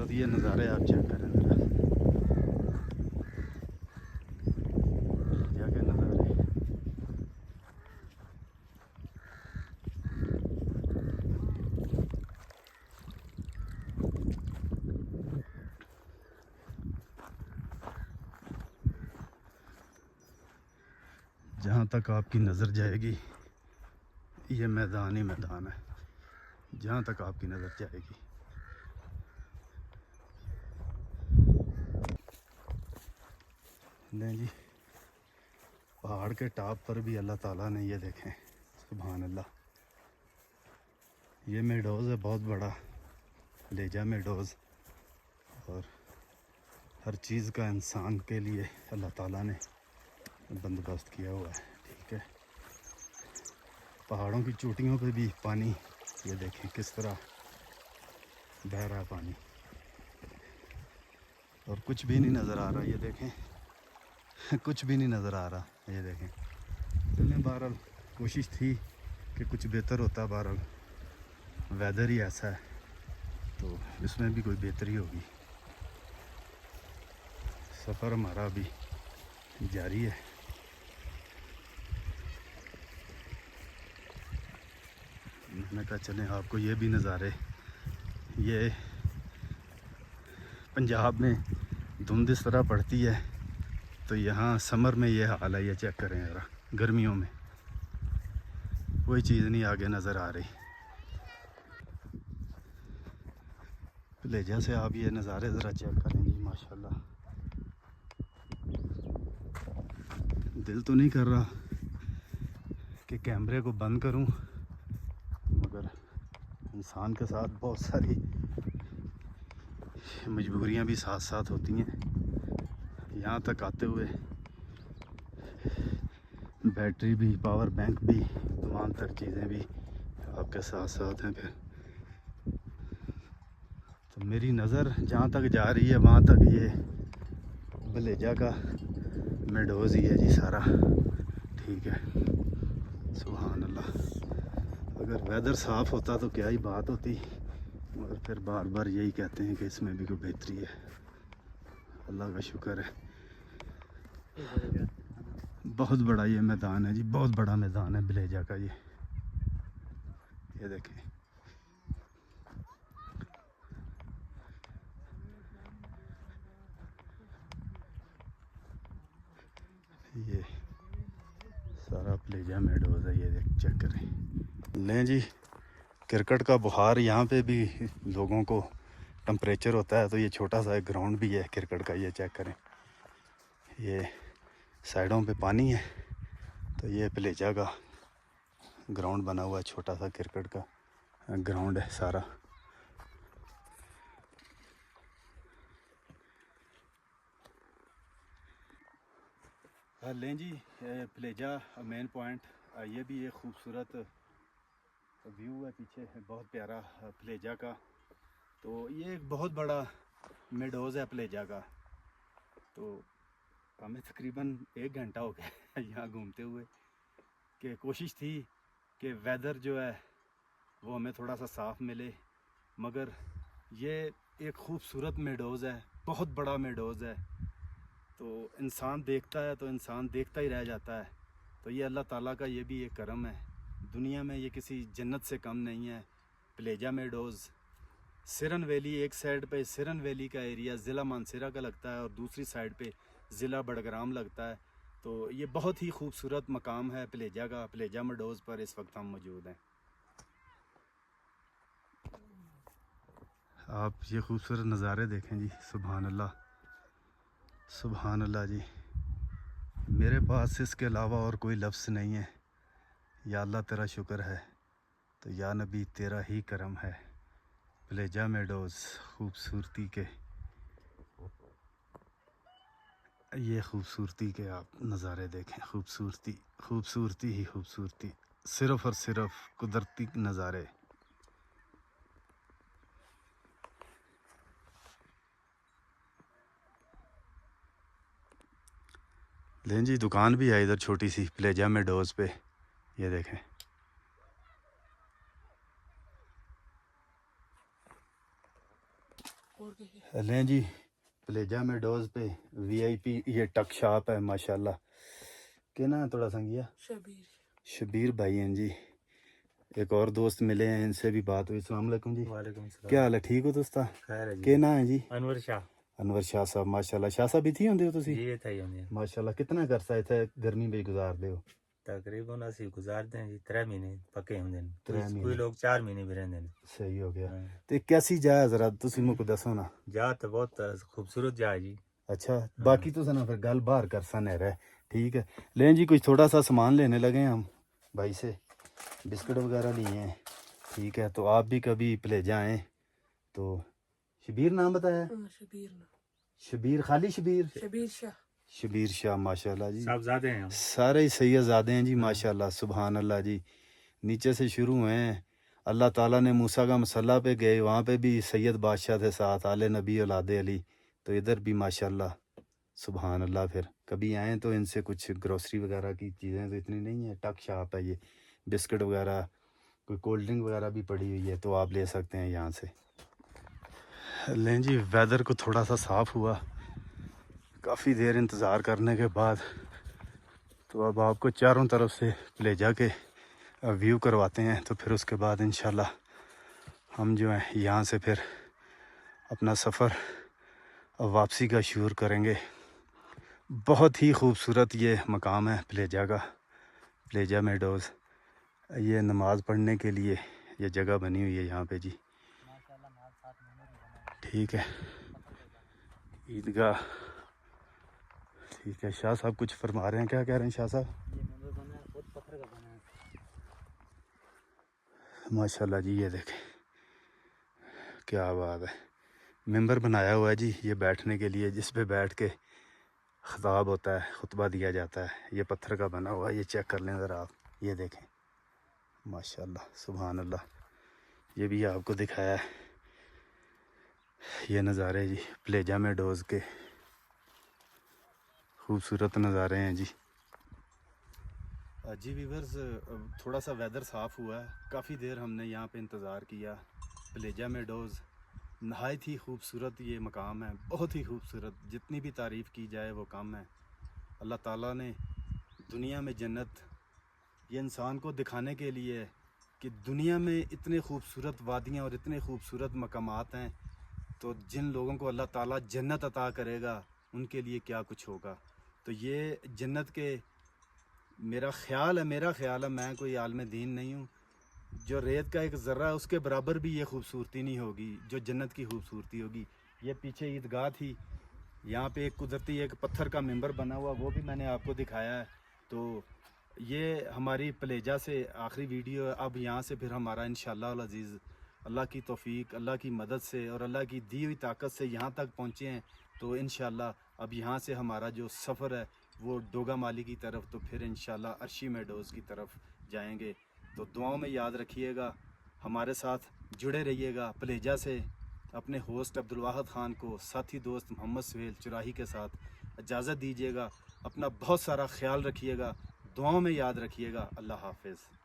खूबसूरत ये नज़ारे आप चेक करें ज़रा, क्या क्या नज़ारे। जहाँ तक आपकी नज़र जाएगी ये मैदान ही मैदान है, जहाँ तक आपकी नज़र जाएगी। लें जी, पहाड़ के टॉप पर भी अल्लाह ताला ने ये देखें, सुभान अल्लाह, ये मेडोज़ है बहुत बड़ा, लेजा मेडोज़। और हर चीज़ का इंसान के लिए अल्लाह ताला ने बंदोबस्त किया हुआ है, ठीक है। पहाड़ों की चोटियों पे भी पानी, ये देखें किस तरह बह रहा है पानी, और कुछ भी नहीं नज़र आ रहा, ये देखें कुछ भी नहीं नज़र आ रहा, ये देखें। चलें, बहरहाल कोशिश थी कि कुछ बेहतर होता, बहरहाल वेदर ही ऐसा है तो इसमें भी कोई बेहतरी होगी। सफ़र हमारा अभी जारी है। मैंने कहा चलें आपको ये भी नज़ारे, ये पंजाब में धुंध इस तरह पड़ती है तो यहाँ समर में ये हाल है, ये चेक करें ज़रा, गर्मियों में कोई चीज़ नहीं आगे नज़र आ रही। लेजा से आप ये नज़ारे ज़रा चेक करें जी, माशाल्लाह। दिल तो नहीं कर रहा कि कैमरे को बंद करूं, मगर इंसान के साथ बहुत सारी मजबूरियां भी साथ साथ होती हैं। यहाँ तक आते हुए बैटरी भी, पावर बैंक भी, तमाम तर चीज़ें भी आपके साथ साथ हैं। फिर तो मेरी नज़र जहाँ तक जा रही है वहाँ तक ये बलेजा का मेडोज़ ही है जी सारा, ठीक है। सुभान अल्लाह, अगर वेदर साफ़ होता तो क्या ही बात होती, मगर फिर बार बार यही कहते हैं कि इसमें भी कोई बेहतरी है। अल्लाह का शुक्र है। बहुत बड़ा ये मैदान है जी, बहुत बड़ा मैदान है बलेजा का ये देखें। ये सारा बलेजा मेडोज़ है, ये देख चेक करें। लें जी, क्रिकेट का बुखार यहाँ पे भी लोगों को टेम्परेचर होता है, तो ये छोटा सा एक ग्राउंड भी है क्रिकेट का, ये चेक करें। ये साइडों पे पानी है तो ये बलेजा का ग्राउंड बना हुआ है, छोटा सा क्रिकेट का ग्राउंड है सारा। लें जी, बलेजा मेन पॉइंट, ये भी एक खूबसूरत व्यू है पीछे, बहुत प्यारा बलेजा का। तो ये एक बहुत बड़ा मेडोज़ है बलेजा का। तो हमें तकरीबन 1 घंटा हो गया यहाँ घूमते हुए, कि कोशिश थी कि वेदर जो है वो हमें थोड़ा सा साफ़ मिले, मगर ये एक खूबसूरत मेडोज़ है, बहुत बड़ा मेडोज़ है। तो इंसान देखता है तो इंसान देखता ही रह जाता है। तो ये अल्लाह ताला का ये भी एक करम है, दुनिया में ये किसी जन्नत से कम नहीं है। बलेजा मेडोज़, सिरन वैली, एक साइड पे सिरन वैली का एरिया ज़िला मानसरा का लगता है और दूसरी साइड पे ज़िला बड़ग्राम लगता है। तो ये बहुत ही खूबसूरत मकाम है बलेजा का। बलेजा मेडोज़ पर इस वक्त हम मौजूद हैं। आप ये खूबसूरत नज़ारे देखें जी, सुभान अल्लाह, सुभान अल्लाह जी। मेरे पास इसके अलावा और कोई लफ्ज़ नहीं है। या अल्लाह तेरा शुक्र है, तो या नबी तेरा ही करम है। बलेजा मेडोज़ खूबसूरती के, ये खूबसूरती के आप नज़ारे देखें, खूबसूरती, खूबसूरती ही खूबसूरती, सिर्फ़ और सिर्फ कुदरती नज़ारे। लें जी, दुकान भी है इधर छोटी सी बलेजा मेडोज़ पे, ये देखें। लें जी प्लेजा मेडोज पे वीआईपी ये टक शॉप है माशाल्लाह। क्या नाम है थोड़ा संगिया? शबीर भाई हैं जी। एक और दोस्त मिले हैं, इनसे भी बात हुई। अस्सलाम वालेकुम जी। वालेकुम सलाम। क्या हाल है? ठीक हो दोस्ता? खैर है जी। क्या नाम है जी? अनवर शाह। अनवर शाह साहब माशाल्लाह। शाह साहब इत्थे होंदे हो तुसी? जी इत्थे ही होंदे माशाल्लाह। कितना करसा इत्थे गर्मी भी गुजारदे हो? तकरीबन असि गुजारते हैं जी 3 महीने पक्के होंदे ने। 3 कोई महीने लोग 4 महीने भी रहंदे ने। सही हो गया। हाँ। ते कैसी जगह जरा तुसी मुझको दसो ना। जा तो बहुत खूबसूरत जा है जी। अच्छा बाकी तो ना फिर गल बाहर कर सन है। ठीक है लें जी कुछ थोड़ा सा सामान लेने लगे हैं हम भाई से। बिस्किट वगैरह लिए हैं। ठीक है तो आप भी कभी प्लेजा आएँ तो। शबीर नाम बताया? शबीर खाली शबीर शाह माशाल्लाह जी। साहबजादे हैं हम। सारे ही सैयदजादे हैं जी माशाल्लाह सुभान अल्लाह जी। नीचे से शुरू हुए हैं। अल्लाह ताला ने मूसा का मसल्ला पे गए, वहाँ पे भी सैयद बादशाह थे साथ आले नबी औलादे अली। तो इधर भी माशाल्लाह सुभान अल्लाह। फिर कभी आएँ तो इनसे कुछ ग्रोसरी वगैरह की चीज़ें तो इतनी नहीं है। टक शॉप है ये। बिस्किट वगैरह कोई कोल्ड ड्रिंक वगैरह भी पड़ी हुई है तो आप ले सकते हैं यहाँ से। लें जी वेदर को थोड़ा सा साफ़ हुआ काफ़ी देर इंतज़ार करने के बाद। तो अब आपको चारों तरफ से प्लेजा के व्यू करवाते हैं। तो फिर उसके बाद इंशाल्लाह हम जो है यहाँ से फिर अपना सफ़र वापसी का शुरू करेंगे। बहुत ही खूबसूरत ये मकाम है प्लेजा का, प्लेजा मेडोज़। ये नमाज़ पढ़ने के लिए ये जगह बनी हुई है यहाँ पे जी। ठीक है ईदगाह। ठीक है शाह साहब कुछ फरमा रहे हैं। क्या कह रहे हैं शाह साहब? माशाल्लाह जी ये देखें क्या बात है। मेंबर बनाया हुआ है जी ये बैठने के लिए, जिस पे बैठ के खिताब होता है, खुतबा दिया जाता है। ये पत्थर का बना हुआ है, ये चेक कर लें ज़रा आप। ये देखें माशाल्लाह सुभान अल्लाह। ये भी आपको दिखाया है ये नज़ारे जी प्लेजा मेडोज़ के। खूबसूरत नज़ारे हैं जी। जी व्यूअर्स थोड़ा सा वेदर साफ़ हुआ है। काफ़ी देर हमने यहाँ पे इंतज़ार किया। प्लेजा मेडोज़ नहायत ही खूबसूरत ये मकाम है, बहुत ही खूबसूरत। जितनी भी तारीफ़ की जाए वो कम है। अल्लाह ताला ने दुनिया में जन्नत ये इंसान को दिखाने के लिए है कि दुनिया में इतने खूबसूरत वादियाँ और इतने खूबसूरत मकामात हैं, तो जिन लोगों को अल्लाह ताला जन्नत अता करेगा उनके लिए क्या कुछ होगा। तो ये जन्नत के मेरा ख्याल है, मैं कोई आलम दीन नहीं हूँ, जो रेत का एक ज़र्रा है उसके बराबर भी ये खूबसूरती नहीं होगी जो जन्नत की खूबसूरती होगी। ये पीछे ईदगाह थी, यहाँ पे एक कुदरती एक पत्थर का मेंबर बना हुआ, वो भी मैंने आपको दिखाया है। तो ये हमारी प्लेजा से आखिरी वीडियो है। अब यहाँ से फिर हमारा इंशाअल्लाह अल अज़ीज़ अल्लाह की तौफीक, अल्लाह की मदद से और अल्लाह की दी हुई ताकत से यहाँ तक पहुँचे हैं। तो इंशाअल्लाह अब यहाँ से हमारा जो सफ़र है वो डोगा माली की तरफ, तो फिर इंशाअल्लाह अर्शी मेडोज़ की तरफ जाएंगे। तो दुआओं में याद रखिएगा, हमारे साथ जुड़े रहिएगा। प्लेजा से अपने होस्ट अब्दुल वाहिद ख़ान को साथी दोस्त मोहम्मद सुहेल चुराही के साथ इजाज़त दीजिएगा। अपना बहुत सारा ख्याल रखिएगा, दुआओं में याद रखिएगा। अल्लाह हाफ़िज़।